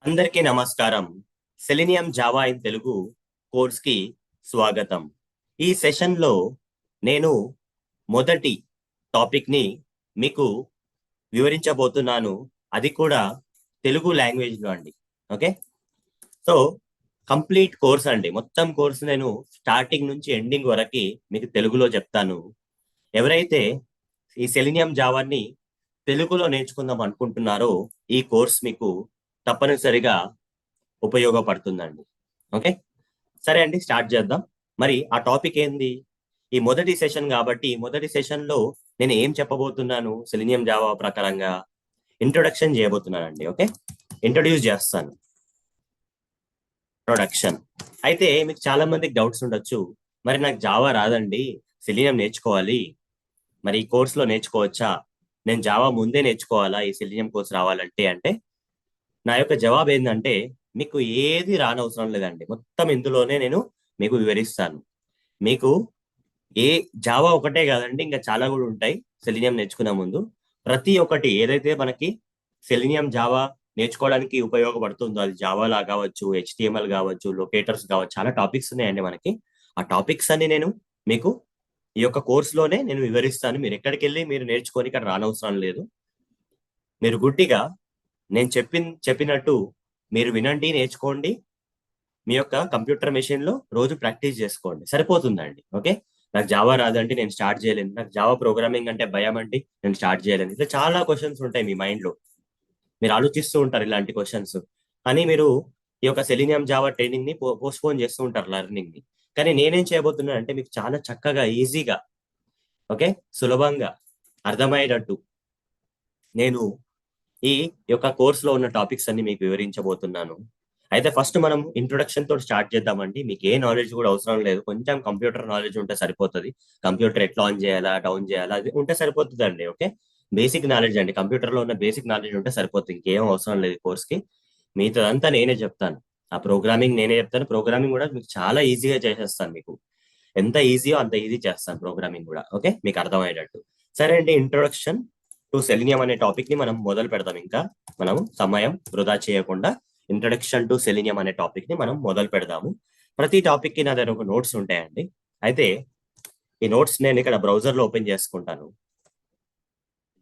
అందరికీ నమస్కారం. Selenium Java in Telugu కోర్స్కి స్వాగతం. ఈ సెషన్లో నేను మొదటి టాపిక్ని మీకు వివరించబోతున్నాను. అది కూడా తెలుగు లాంగ్వేజ్లో అండి. ఓకే, సో కంప్లీట్ కోర్స్ అండి. మొత్తం కోర్స్ నేను స్టార్టింగ్ నుంచి ఎండింగ్ వరకు మీకు తెలుగులో చెప్తాను. ఎవరైతే ఈ సెలీనియం జావాని తెలుగులో నేర్చుకుందాం అనుకుంటున్నారో ఈ కోర్స్ మీకు తప్పనిసరిగా ఉపయోగపడుతుందండి. ఓకే, సరే అండి, స్టార్ట్ చేద్దాం. మరి ఆ టాపిక్ ఏంది? ఈ మొదటి సెషన్ కాబట్టి మొదటి సెషన్ లో నేను ఏం చెప్పబోతున్నాను? సెలీనియం జావా ప్రకారంగా ఇంట్రొడక్షన్ చేయబోతున్నానండి. ఓకే, ఇంట్రొడ్యూస్ చేస్తాను. ప్రొడక్షన్ అయితే మీకు చాలా మందికి డౌట్స్ ఉండొచ్చు. మరి నాకు జావా రాదండి, సెలీనియం నేర్చుకోవాలి, మరి ఈ కోర్సులో నేర్చుకోవచ్చా? నేను జావా ముందే నేర్చుకోవాలా ఈ సెలీనియం కోర్స్ రావాలంటే? అంటే నా యొక్క జవాబు ఏంటంటే మీకు ఏది రానవసరం లేదండి. మొత్తం ఇందులోనే నేను మీకు వివరిస్తాను. మీకు ఏ జావా ఒకటే కాదండి, ఇంకా చాలా కూడా ఉంటాయి. సెలీనియం నేర్చుకునే ముందు ప్రతి ఒక్కటి ఏదైతే మనకి సెలీనియం జావా నేర్చుకోవడానికి ఉపయోగపడుతుందో, అది జావాలా కావచ్చు, హెచ్టిఎంఎల్ కావచ్చు, లొకేటర్స్ కావచ్చు, చాలా టాపిక్స్ ఉన్నాయండి మనకి. ఆ టాపిక్స్ అన్ని నేను మీకు ఈ యొక్క కోర్సులోనే నేను వివరిస్తాను. మీరు ఎక్కడికి వెళ్ళి మీరు నేర్చుకొని ఇక్కడ రానవసరం లేదు. మీరు గుడ్డిగా నేను చెప్పినట్టు మీరు వినండి, నేర్చుకోండి. మీ యొక్క కంప్యూటర్ మెషిన్ లో రోజు ప్రాక్టీస్ చేసుకోండి, సరిపోతుందండి. ఓకే, నాకు జావా రాదండి, నేను స్టార్ట్ చేయలేను. నాకు జావా ప్రోగ్రామింగ్ అంటే భయం అండి, నేను స్టార్ట్ చేయలేను. ఇట్లా చాలా క్వశ్చన్స్ ఉంటాయి మీ మైండ్ లో. మీరు ఆలోచిస్తూ ఉంటారు ఇలాంటి క్వశ్చన్స్. కానీ మీరు ఈ యొక్క సెలీనియం జావా ట్రైనింగ్ ని పోస్ట్పోన్ చేస్తూ ఉంటారు, లెర్నింగ్ ని. కానీ నేనేం చేయబోతున్నాను అంటే మీకు చాలా చక్కగా, ఈజీగా, ఓకే, సులభంగా అర్థమయ్యేటట్టు నేను ఈ యొక్క కోర్సులో ఉన్న టాపిక్స్ అన్ని మీకు వివరించబోతున్నాను. అయితే ఫస్ట్ మనం ఇంట్రొడక్షన్ తోటి స్టార్ట్ చేద్దామండి. మీకు ఏ నాలెడ్జ్ కూడా అవసరం లేదు, కొంచెం కంప్యూటర్ నాలెడ్జ్ ఉంటే సరిపోతుంది. కంప్యూటర్ ఎట్లా ఆన్ చేయాలా, డౌన్ చేయాలా, అది ఉంటే సరిపోతుంది అండి. ఓకే, బేసిక్ నాలెడ్జ్ అండి, కంప్యూటర్ లో ఉన్న బేసిక్ నాలెడ్జ్ ఉంటే సరిపోతుంది, ఇంకేం అవసరం లేదు కోర్స్ కి. మిగతాదంతా నేనే చెప్తాను. ఆ ప్రోగ్రామింగ్ నేనే చెప్తాను. ప్రోగ్రామింగ్ కూడా మీకు చాలా ఈజీగా చేసేస్తాను. మీకు ఎంత ఈజీయో అంత ఈజీ చేస్తాను ప్రోగ్రామింగ్ కూడా. ఓకే, మీకు అర్థమయ్యేటట్టు. సరే అండి, ఇంట్రొడక్షన్ టు సెలీనియం అనే టాపిక్ ని మనం మొదలు పెడదాం. ఇంకా మనం సమయం వృధా చేయకుండా ఇంట్రొడక్షన్ టు సెలీనియం అనే టాపిక్ ని మనం మొదలు పెడదాము. ప్రతి టాపిక్ కి నా దగ్గర ఒక నోట్స్ ఉంటాయండి. అయితే ఈ నోట్స్ నేను ఇక్కడ బ్రౌజర్ లో ఓపెన్ చేసుకుంటాను.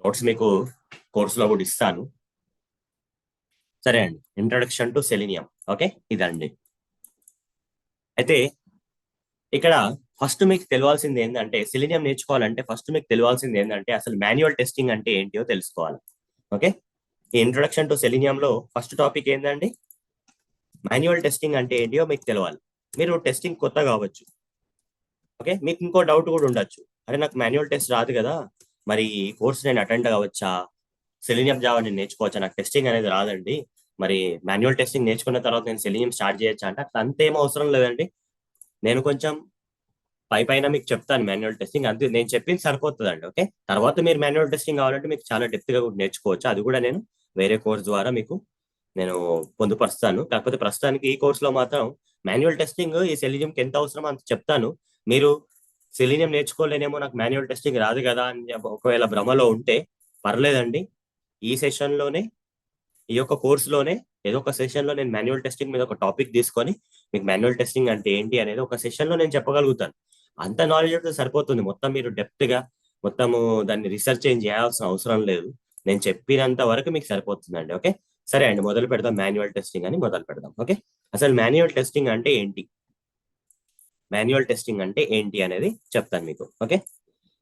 నోట్స్ మీకు కోర్సులో కూడా ఇస్తాను. సరే అండి, ఇంట్రొడక్షన్ టు సెలీనియం. ఓకే, ఇదండి. అయితే ఇక్కడ ఫస్ట్ మీకు తెలియాల్సింది ఏంటంటే, సెలీనియం నేర్చుకోవాలంటే ఫస్ట్ మీకు తెలియాల్సింది ఏంటంటే అసలు మాన్యువల్ టెస్టింగ్ అంటే ఏంటియో తెలుసుకోవాలి. ఓకే, ఈ ఇంట్రొడక్షన్ టు సెలీనియం లో ఫస్ట్ టాపిక్ ఏంటండి? మాన్యువల్ టెస్టింగ్ అంటే ఏంటియో మీకు తెలియాలి. మీరు టెస్టింగ్ కొత్త కావచ్చు. ఓకే, మీకు ఇంకో డౌట్ కూడా ఉండొచ్చు. అరే, నాకు మాన్యువల్ టెస్ట్ రాదు కదా, మరి ఈ కోర్స్ నేను అటెండ్ కావచ్చా? సెలీనియం జావా నేను నేర్చుకోవచ్చా? నాకు టెస్టింగ్ అనేది రాదండి, మరి మాన్యువల్ టెస్టింగ్ నేర్చుకున్న తర్వాత నేను సెలీనియం స్టార్ట్ చేయొచ్చా అంటే అట్లా అంతేం అవసరం లేదండి. నేను కొంచెం పైన మీకు చెప్తాను మాన్యువల్ టెస్టింగ్, అంతే నేను చెప్పింది సరిపోతుందండి. ఓకే, తర్వాత మీరు మాన్యువల్ టెస్టింగ్ కావాలంటే మీకు చాలా డెప్త్ గా కూడా నేర్చుకోవచ్చు. అది కూడా నేను వేరే కోర్స్ ద్వారా మీకు నేను పొందుపరుస్తాను. కాకపోతే ప్రస్తుతానికి ఈ కోర్సులో మాత్రం మాన్యువల్ టెస్టింగ్ ఈ సెలీనియంకి ఎంత అవసరమో అంత చెప్తాను. మీరు సెలీనియం నేర్చుకోలేనేమో, నాకు మాన్యువల్ టెస్టింగ్ రాదు కదా అని ఒకవేళ భ్రమలో ఉంటే పర్లేదండి. ఈ సెషన్ లోనే, ఈ యొక్క కోర్సులోనే ఏదో ఒక సెషన్ లో నేను మాన్యువల్ టెస్టింగ్ మీద ఒక టాపిక్ తీసుకొని మీకు మాన్యువల్ టెస్టింగ్ అంటే ఏంటి అనేది ఒక సెషన్ లో నేను చెప్పగలుగుతాను. అంత నాలెడ్జ్ అయితే సరిపోతుంది. మొత్తం మీరు డెప్త్ గా మొత్తము దాన్ని రీసెర్చ్ ఏం చేయాల్సిన అవసరం లేదు. నేను చెప్పినంత వరకు మీకు సరిపోతుందండి. ఓకే, సరే అండి, మొదలు పెడదాం. మాన్యువల్ టెస్టింగ్ అని మొదలు పెడదాం. ఓకే, అసలు మాన్యువల్ టెస్టింగ్ అంటే ఏంటి, మాన్యువల్ టెస్టింగ్ అంటే ఏంటి అనేది చెప్తాను మీకు. ఓకే,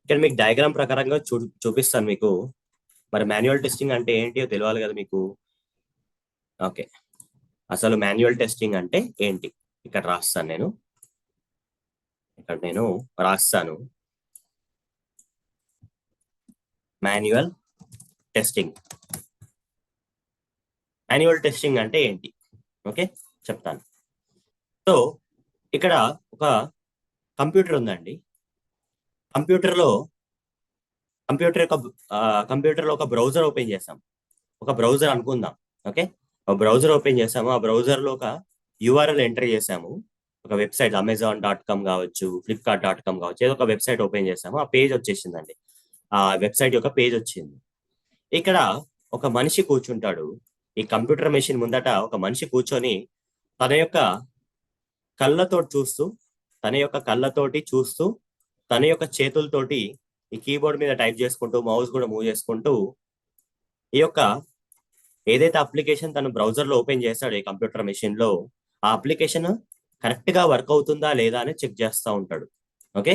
ఇక్కడ మీకు డయాగ్రామ్ ప్రకారంగా చూపిస్తాను మీకు. మరి మాన్యువల్ టెస్టింగ్ అంటే ఏంటియో తెలియాలి కదా మీకు. ఓకే, అసలు మాన్యువల్ టెస్టింగ్ అంటే ఏంటి ఇక్కడ రాస్తాను నేను. ఇక్కడ నేను రాస్తాను మాన్యువల్ టెస్టింగ్. మాన్యువల్ టెస్టింగ్ అంటే ఏంటి? ఓకే, చెప్తాను. సో ఇక్కడ ఒక కంప్యూటర్ ఉందండి. కంప్యూటర్ లో కంప్యూటర్ యొక్క కంప్యూటర్ లో ఒక బ్రౌజర్ ఓపెన్ చేసాం. ఒక బ్రౌజర్ అనుకుందాం. ఓకే, ఒక బ్రౌజర్ ఓపెన్ చేసాము. ఆ బ్రౌజర్ లో ఒక యూఆర్ఎల్ ఎంటర్ చేసాము. ఒక వెబ్సైట్ అమెజాన్.com కావచ్చు, ఫ్లిప్కార్ట్.com కావచ్చు, ఏదో ఒక వెబ్సైట్ ఓపెన్ చేసాము. ఆ పేజ్ వచ్చేసిందండి. ఆ వెబ్సైట్ యొక్క పేజ్ వచ్చింది. ఇక్కడ ఒక మనిషి కూర్చుంటాడు. ఈ కంప్యూటర్ మెషిన్ ముందట ఒక మనిషి కూర్చొని తన యొక్క కళ్ళతో చూస్తూ తన యొక్క కళ్ళతోటి చూస్తూ తన యొక్క చేతులతోటి ఈ కీబోర్డ్ మీద టైప్ చేసుకుంటూ మౌస్ కూడా మూవ్ చేసుకుంటూ ఈ యొక్క ఏదైతే అప్లికేషన్ తను బ్రౌజర్ లో ఓపెన్ చేస్తాడో ఈ కంప్యూటర్ మెషిన్ లో ఆ అప్లికేషన్ కరెక్ట్ గా వర్క్ అవుతుందా లేదా అని చెక్ చేస్తూ ఉంటాడు. ఓకే,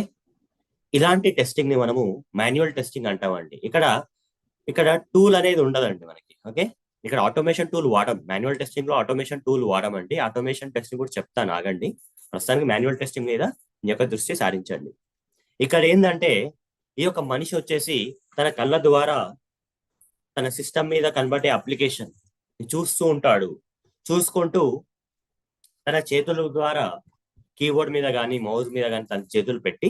ఇలాంటి టెస్టింగ్ ని మనము మాన్యువల్ టెస్టింగ్ అంటామండి. ఇక్కడ ఇక్కడ టూల్ అనేది ఉండదండి మనకి. ఓకే, ఇక్కడ ఆటోమేషన్ టూల్ వాడడం, మాన్యువల్ టెస్టింగ్ లో ఆటోమేషన్ టూల్ వాడమండి. ఆటోమేషన్ టెస్టింగ్ కూడా చెప్తాను, ఆగండి. ప్రస్తుతానికి మాన్యువల్ టెస్టింగ్ మీద మీ యొక్క దృష్టి సారించండి. ఇక్కడ ఏంటంటే ఈ యొక్క మనిషి వచ్చేసి తన కళ్ళ ద్వారా తన సిస్టమ్ మీద కనబడే అప్లికేషన్ చూస్తూ ఉంటాడు. చూసుకుంటూ తన చేతుల ద్వారా కీబోర్డ్ మీద కానీ మౌస్ మీద కానీ తన చేతులు పెట్టి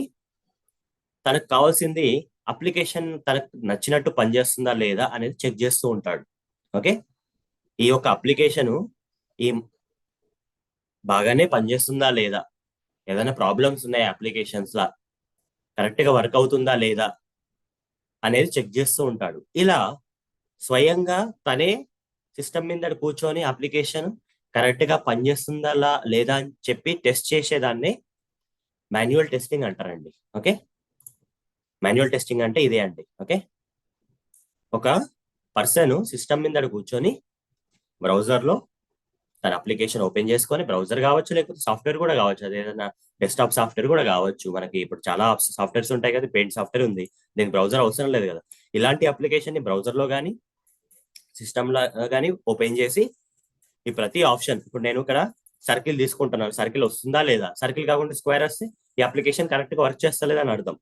తనకు కావాల్సింది అప్లికేషన్ తనకు నచ్చినట్టు పనిచేస్తుందా లేదా అనేది చెక్ చేస్తూ ఉంటాడు. ఓకే, ఈ యొక్క అప్లికేషన్ ఈ బాగానే పనిచేస్తుందా లేదా, ఏదైనా ప్రాబ్లమ్స్ ఉన్నాయా అప్లికేషన్స్ లా, కరెక్ట్ గా వర్క్ అవుతుందా లేదా అనేది చెక్ చేస్తూ ఉంటాడు. ఇలా స్వయంగా తనే సిస్టమ్ మీద కూర్చొని అప్లికేషన్ కరెక్ట్ గా పనిచేస్తుందా లేదా అని చెప్పి టెస్ట్ చేసేదాన్ని మాన్యువల్ టెస్టింగ్ అంటారండి. ఓకే, మాన్యువల్ టెస్టింగ్ అంటే ఇదే అండి. ఓకే, ఒక పర్సన్ సిస్టమ్ మీద కూర్చొని బ్రౌజర్ లో తన అప్లికేషన్ ఓపెన్ చేసుకొని, బ్రౌజర్ కావచ్చు లేకపోతే సాఫ్ట్వేర్ కూడా కావచ్చు, అది ఏదైనా డెస్క్టాప్ సాఫ్ట్వేర్ కూడా కావచ్చు. మనకి ఇప్పుడు చాలా సాఫ్ట్వేర్స్ ఉంటాయి కదా, పెయింట్ సాఫ్ట్వేర్ ఉంది, దీనికి బ్రౌజర్ అవసరం లేదు కదా. ఇలాంటి అప్లికేషన్ ని బ్రౌజర్ లో కానీ సిస్టమ్ లో కానీ ఓపెన్ చేసి ఈ ప్రతి ఆప్షన్, ఇప్పుడు నేను ఇక్కడ సర్కిల్ తీసుకుంటున్నాను, సర్కిల్ వస్తుందా లేదా, సర్కిల్ కాకుండా స్క్వేర్ వస్తే ఈ అప్లికేషన్ కరెక్ట్ గా వర్క్ చేస్తలేదు అని అర్థం.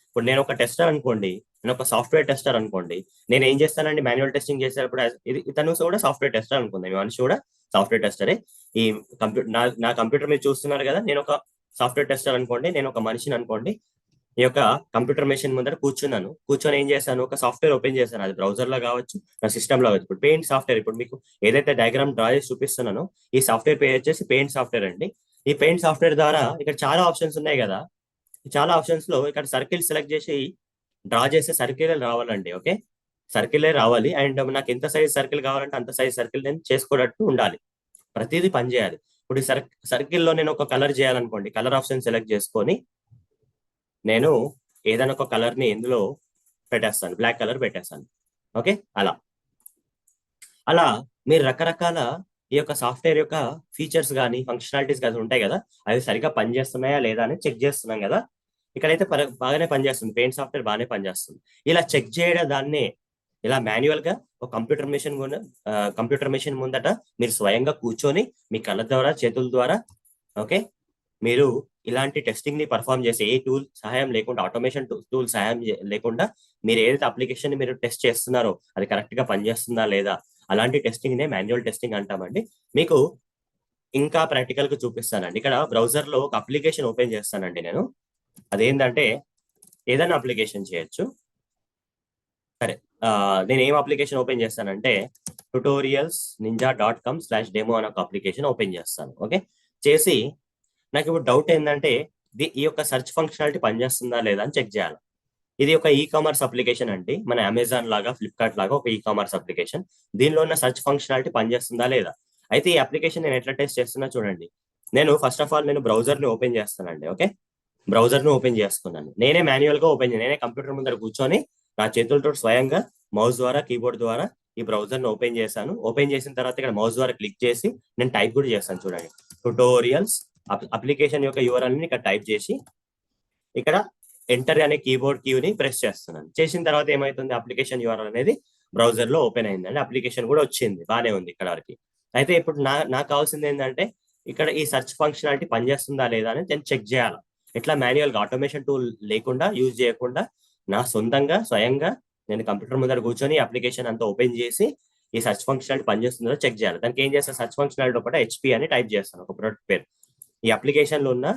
ఇప్పుడు నేను ఒక టెస్టర్ అనుకోండి, నేను ఒక సాఫ్ట్వేర్ టెస్టర్ అనుకోండి, నేను ఏం చేస్తానండి మాన్యువల్ టెస్టింగ్ చేసేటప్పుడు, ఇతను కూడా సాఫ్ట్వేర్ టెస్టర్ అనుకుంది, మీ మనిషి కూడా సాఫ్ట్వేర్ టెస్టరే. ఈ నా కంప్యూటర్ మీద చూస్తున్నారు కదా, నేను ఒక సాఫ్ట్వేర్ టెస్టర్ అనుకోండి, నేను ఒక మనిషిని అనుకోండి, ఈ యొక్క కంప్యూటర్ మెషిన్ ముందర కూర్చొని ఏం చేశాను, ఒక సాఫ్ట్వేర్ ఓపెన్ చేశాను, అది బ్రౌజర్ లో కావచ్చు నా సిస్టమ్ లో కావచ్చు. ఇప్పుడు పెయింట్ సాఫ్ట్వేర్, ఇప్పుడు మీకు ఏదైతే డయాగ్రామ్ డ్రా చేసి చూపిస్తున్నానో ఈ సాఫ్ట్వేర్ పేరు వచ్చేసి పెయింట్ సాఫ్ట్వేర్ అండి. ఈ పెయింట్ సాఫ్ట్వేర్ ద్వారా ఇక్కడ చాలా ఆప్షన్స్ ఉన్నాయి కదా, చాలా ఆప్షన్స్ లో ఇక్కడ సర్కిల్ సెలెక్ట్ చేసి డ్రా చేసే సర్కిల్ రావాలండి. ఓకే, సర్కిలే రావాలి, అండ్ నాకు ఎంత సైజ్ సర్కిల్ కావాలంటే అంత సైజ్ సర్కిల్ నేను చేసుకోవట్టు ఉండాలి, ప్రతిదీ పనిచేయాలి. ఇప్పుడు ఈ సర్కిల్లో నేను ఒక కలర్ చేయాలనుకోండి, కలర్ ఆప్షన్ సెలెక్ట్ చేసుకొని నేను ఏదైనా ఒక కలర్ ని ఇందులో పెట్టేస్తాను, బ్లాక్ కలర్ పెట్టేస్తాను. ఓకే, అలా అలా మీరు రకరకాల ఈ యొక్క సాఫ్ట్వేర్ యొక్క ఫీచర్స్ కానీ ఫంక్షనాలిటీస్ కానీ ఉంటాయి కదా, అవి సరిగ్గా పనిచేస్తున్నాయా లేదా అని చెక్ చేస్తున్నాం కదా. ఇక్కడైతే బాగానే పనిచేస్తుంది, పెయింట్ సాఫ్ట్వేర్ బాగానే పనిచేస్తుంది. ఇలా చెక్ చేయడం దాన్నే ఇలా మాన్యువల్ గా ఒక కంప్యూటర్ మెషిన్ ముందట మీరు స్వయంగా కూర్చొని మీ కళ్ళ ద్వారా చేతుల ద్వారా, ఓకే, మీరు ఇలాంటి టెస్టింగ్ ని పర్ఫామ్ చేసే ఏ టూల్ సహాయం లేకుండా, ఆటోమేషన్ టూల్ సహాయం లేకుండా మీరు ఏదైతే అప్లికేషన్ మీరు టెస్ట్ చేస్తున్నారో అది కరెక్ట్ గా పనిచేస్తుందా లేదా, అలాంటి టెస్టింగ్ నే మాన్యువల్ టెస్టింగ్ అంటామండి. మీకు ఇంకా ప్రాక్టికల్ గా చూపిస్తానండి. ఇక్కడ బ్రౌజర్ లో ఒక అప్లికేషన్ ఓపెన్ చేస్తానండి నేను, అదేంటంటే ఏదైనా అప్లికేషన్ చేయొచ్చు. సరే, నేను ఏం అప్లికేషన్ ఓపెన్ చేస్తానంటే tutorialsninja.com/demo అనే ఒక అప్లికేషన్ ఓపెన్ చేస్తాను. ఓకే, చేసి నాకు ఇప్పుడు డౌట్ ఏంటంటే ఈ యొక్క సెర్చ్ ఫంక్షనాలిటీ పనిచేస్తుందా లేదా అని చెక్ చేయాలి. ఇది ఒక ఈ కామర్స్ అప్లికేషన్ అండి, మన అమెజాన్ లాగా ఫ్లిప్కార్ట్ లాగా ఒక ఈ కామర్స్ అప్లికేషన్. దీనిలో ఉన్న సెర్చ్ ఫంక్షనాలిటీ పనిచేస్తుందా లేదా. అయితే ఈ అప్లికేషన్ నేను ఎట్లా టెస్ట్ చేస్తున్నా చూడండి. నేను ఫస్ట్ ఆఫ్ ఆల్ నేను బ్రౌజర్ ని ఓపెన్ చేస్తానండి. ఓకే, బ్రౌజర్ ను ఓపెన్ చేసుకున్నాను, నేనే మాన్యువల్ గా ఓపెన్ నేనే కంప్యూటర్ ముందర కూర్చొని నా చేతులతో స్వయంగా మౌస్ ద్వారా కీబోర్డ్ ద్వారా ఈ బ్రౌజర్ ను ఓపెన్ చేశాను. ఓపెన్ చేసిన తర్వాత ఇక్కడ మౌస్ ద్వారా క్లిక్ చేసి నేను టైప్ కూడా చేస్తాను. చూడండి, ట్యుటోరియల్స్ అప్లికేషన్ యొక్క URL ని ఇక్కడ టైప్ చేసి ఇక్కడ ఎంటర్ అనే కీబోర్డ్ కీని ప్రెస్ చేస్తున్నాను. చేసిన తర్వాత ఏమైతుంది, అప్లికేషన్ URL అనేది బ్రౌజర్ లో ఓపెన్ అయిందండి, అప్లికేషన్ కూడా వచ్చింది, బాగానే ఉంది ఇక్కడ వరకు. అయితే ఇప్పుడు నాకు కావాల్సింది ఏంటంటే ఇక్కడ ఈ సెర్చ్ ఫంక్షనాలిటీ పనిచేస్తుందా లేదా అని నేను చెక్ చేయాలి. ఇట్లా మాన్యువల్ గా ఆటోమేషన్ టూల్ లేకుండా, యూజ్ చేయకుండా నా సొంతంగా స్వయంగా నేను కంప్యూటర్ ముందర కూర్చొని అప్లికేషన్ అంతా ఓపెన్ చేసి ఈ సెర్చ్ ఫంక్షనాలిటీ పనిచేస్తుందో చెక్ చేయాలి. దానికి ఏం చేస్తాను, సెర్చ్ ఫంక్షనాలిటీ ఒకటి HP అని టైప్ చేస్తాను, ఒక ప్రొడక్ట్ పేరు. ఈ అప్లికేషన్ లో ఉన్న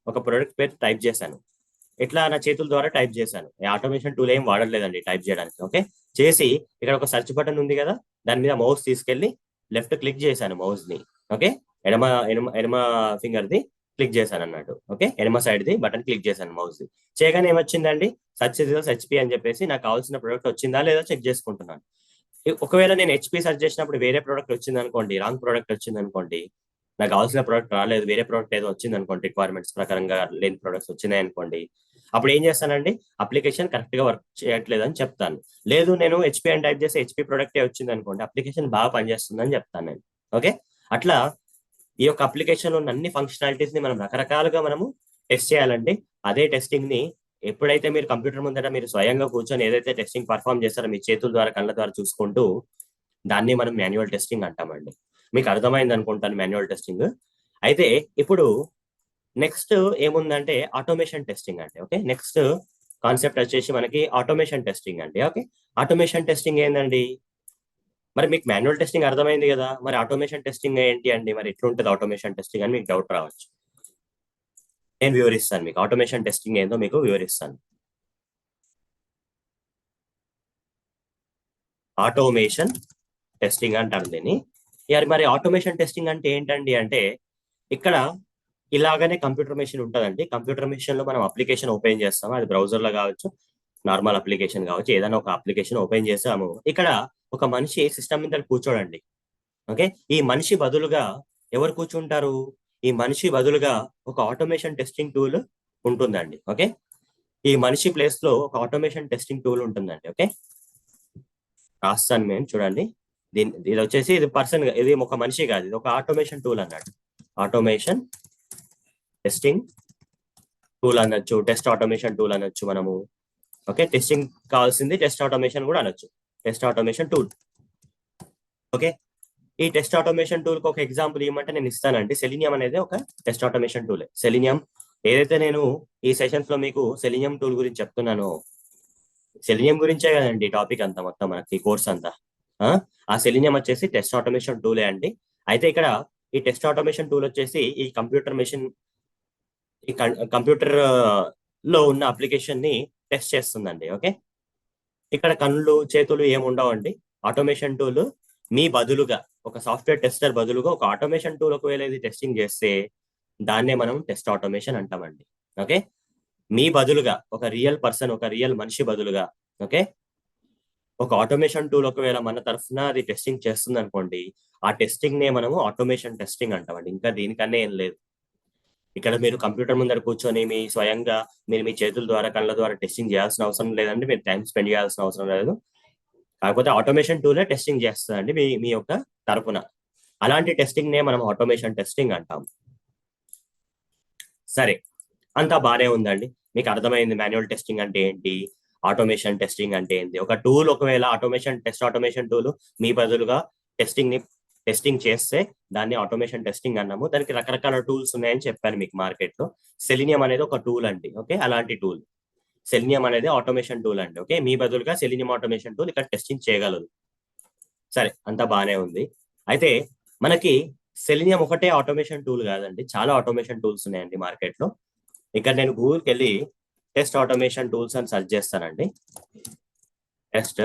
ఒక ప్రొడక్ట్ పేరు టైప్ చేశాను, ఇట్లా నా చేతుల ద్వారా టైప్ చేశాను. ఆటోమేషన్ టూల్ ఏం వాడలేదండి టైప్ చేయడానికి. ఓకే, చేసి ఇక్కడ ఒక సెర్చ్ బటన్ ఉంది కదా, దాని మీద మౌస్ తీసుకెళ్లి లెఫ్ట్ క్లిక్ చేశాను మౌస్ ని. ఓకే, ఎడమ ఎడమ ఎడమ ఫింగర్ ది క్లిక్ చేశాను అన్నట్టు. ఓకే, ఎడమ సైడ్ ది బటన్ క్లిక్ చేశాను మౌస్ ది. చేయగానే ఏమొచ్చిందండి, సెర్చ్ రిజల్ట్స్ HP అని చెప్పేసి నాకు కావాల్సిన ప్రొడక్ట్ వచ్చిందా లేదా చెక్ చేసుకుంటున్నాను. ఒకవేళ నేను హెచ్పి సెర్చ్ చేసినప్పుడు వేరే ప్రోడక్ట్ వచ్చింది అనుకోండి, రాంగ్ ప్రోడక్ట్ వచ్చింది అనుకోండి, నాకు కావాల్సిన ప్రోడక్ట్ రాలేదు, వేరే ప్రోడక్ట్ ఏదో వచ్చింది అనుకోండి, రిక్వైర్మెంట్స్ ప్రకారంగా లేని ప్రోడక్ట్స్ వచ్చినాయి అనుకోండి, అప్పుడు ఏం చేస్తానండి, అప్లికేషన్ కరెక్ట్ గా వర్క్ చేయట్లేదు అని చెప్తాను. లేదు నేను హెచ్పి అని టైప్ చేసి హెచ్పి ప్రోడక్టే వచ్చింది అనుకోండి, అప్లికేషన్ బాగా పనిచేస్తుంది అని చెప్తాను నేను. ఓకే, అట్లా ఈ యొక్క అప్లికేషన్ ఉన్న అన్ని ఫంక్షనాలిటీస్ ని మనం రకరకాలుగా మనము టెస్ట్ చేయాలండి. అదే టెస్టింగ్ ని ఎప్పుడైతే మీరు కంప్యూటర్ ముందట మీరు స్వయంగా కూర్చొని ఏదైతే టెస్టింగ్ పర్ఫామ్ చేస్తారో మీ చేతుల ద్వారా కళ్ళ ద్వారా చూసుకుంటూ, దాన్ని మనం మాన్యువల్ టెస్టింగ్ అంటామండి. మీకు అర్థమైంది అనుకుంటాను మాన్యువల్ టెస్టింగ్. అయితే ఇప్పుడు నెక్స్ట్ ఏముందంటే ఆటోమేషన్ టెస్టింగ్ అండి. ఓకే, నెక్స్ట్ కాన్సెప్ట్ వచ్చేసి మనకి ఆటోమేషన్ టెస్టింగ్ అండి. ఓకే, ఆటోమేషన్ టెస్టింగ్ ఏందండి? మరి మీకు మాన్యువల్ టెస్టింగ్ అర్థమైంది కదా, మరి ఆటోమేషన్ టెస్టింగ్ ఏంటి అండి, మరి ఎట్లుంటది ఆటోమేషన్ టెస్టింగ్ అని మీకు డౌట్ రావచ్చు. నేను వివరిస్తాను, మీకు ఆటోమేషన్ టెస్టింగ్ ఏందో మీకు వివరిస్తాను. ఆటోమేషన్ టెస్టింగ్ అంటారు దీన్ని. మరి ఆటోమేషన్ టెస్టింగ్ అంటే ఏంటండి అంటే, ఇక్కడ ఇలాగనే కంప్యూటర్ మెషిన్ ఉంటుందండి. కంప్యూటర్ మెషిన్ లో మనం అప్లికేషన్ ఓపెన్ చేస్తాము, అది బ్రౌజర్ లో కావచ్చు, నార్మల్ అప్లికేషన్ కావచ్చు, ఏదైనా ఒక అప్లికేషన్ ఓపెన్ చేసాము. ఇక్కడ ఒక మనిషి సిస్టమ్ మీద కూర్చోడండి. ఓకే, ఈ మనిషి బదులుగా ఎవరు కూర్చుంటారు? ఈ మనిషి బదులుగా ఒక ఆటోమేషన్ టెస్టింగ్ టూల్ ఉంటుందండి. ఓకే, ఈ మనిషి ప్లేస్ లో ఒక ఆటోమేషన్ టెస్టింగ్ టూల్ ఉంటుందండి. ఓకే, రాస్తాను మేము, చూడండి. ఇది వచ్చేసి ఇది పర్సన్, ఇది ఒక మనిషి కాదు, ఇది ఒక ఆటోమేషన్ టూల్ అన్నాడు. ఆటోమేషన్ టెస్టింగ్ టూల్ అనొచ్చు, టెస్ట్ ఆటోమేషన్ టూల్ అనొచ్చు మనము. ఓకే, టెస్టింగ్ కావాల్సింది టెస్ట్ ఆటోమేషన్ కూడా అనొచ్చు, టెస్ట్ ఆటోమేషన్ టూల్. ఓకే, ఈ టెస్ట్ ఆటోమేషన్ టూల్ కి ఒక ఎగ్జాంపుల్ ఇవ్వమంటే నేను ఇస్తానండి. సెలీనియం అనేది ఒక టెస్ట్ ఆటోమేషన్ టూల్. సెలీనియం ఏదైతే నేను ఈ సెషన్స్ లో మీకు సెలీనియం టూల్ గురించి చెప్తున్నానో, సెలీనియం గురించే కదండి టాపిక్ అంతా, మొత్తం మనకి కోర్స్ అంతా. ఆ సెలీనియం వచ్చేసి టెస్ట్ ఆటోమేషన్ టూలే అండి. అయితే ఇక్కడ ఈ టెస్ట్ ఆటోమేషన్ టూల్ వచ్చేసి ఈ కంప్యూటర్ మెషిన్, ఈ కంప్యూటర్ లో ఉన్న అప్లికేషన్ ని టెస్ట్ చేస్తుందండి. ఓకే, ఇక్కడ కళ్ళు చేతులు ఏమి ఉండవండి. ఆటోమేషన్ టూల్ మీ బదులుగా, ఒక సాఫ్ట్వేర్ టెస్టర్ బదులుగా ఒక ఆటోమేషన్ టూల్ ఒకవేళ ఇది టెస్టింగ్ చేస్తే దాన్నే మనం టెస్ట్ ఆటోమేషన్ అంటామండి. ఓకే, మీ బదులుగా ఒక రియల్ పర్సన్, ఒక రియల్ మనిషి బదులుగా, ఓకే, ఒక ఆటోమేషన్ టూల్ ఒకవేళ మన తరఫున అది టెస్టింగ్ చేస్తుంది అనుకోండి, ఆ టెస్టింగ్ నే మనము ఆటోమేషన్ టెస్టింగ్ అంటామండి. ఇంకా దీనికన్నా ఏం లేదు. ఇక్కడ మీరు కంప్యూటర్ ముందర కూర్చొని మీ స్వయంగా మీరు మీ చేతుల ద్వారా కళ్ళ ద్వారా టెస్టింగ్ చేయాల్సిన అవసరం లేదండి, మీరు టైం స్పెండ్ చేయాల్సిన అవసరం లేదు. కాకపోతే ఆటోమేషన్ టూలే టెస్టింగ్ చేస్తుందండి మీ మీ యొక్క తరపున. అలాంటి టెస్టింగ్ నే మనం ఆటోమేషన్ టెస్టింగ్ అంటాం. సరే, అంతా బానే ఉందండి, మీకు అర్థమైంది మాన్యువల్ టెస్టింగ్ అంటే ఏంటి, ఆటోమేషన్ టెస్టింగ్ అంటే ఏంటి. ఒక టూల్ ఒకవేళ ఆటోమేషన్ టూల్ మీ బదులుగా టెస్టింగ్ చేస్తే దాన్ని ఆటోమేషన్ టెస్టింగ్ అన్నాము. దానికి రకరకాల టూల్స్ ఉన్నాయని చెప్పాను మీకు మార్కెట్ లో. సెలీనియం అనేది ఒక టూల్ అండి. ఓకే, అలాంటి టూల్ సెలీనియం అనేది ఆటోమేషన్ టూల్ అండి. ఓకే, మీ బదులుగా సెలీనియం ఆటోమేషన్ టూల్ ఇక్కడ టెస్టింగ్ చేయగలదు. సరే, అంతా బానే ఉంది. అయితే మనకి సెలీనియం ఒకటే ఆటోమేషన్ టూల్ కాదండి, చాలా ఆటోమేషన్ టూల్స్ ఉన్నాయండి మార్కెట్ లో. ఇక్కడ నేను గూగుల్కి వెళ్ళి టెస్ట్ ఆటోమేషన్ టూల్స్ అని సెర్చ్ చేస్తానండి. టెస్ట్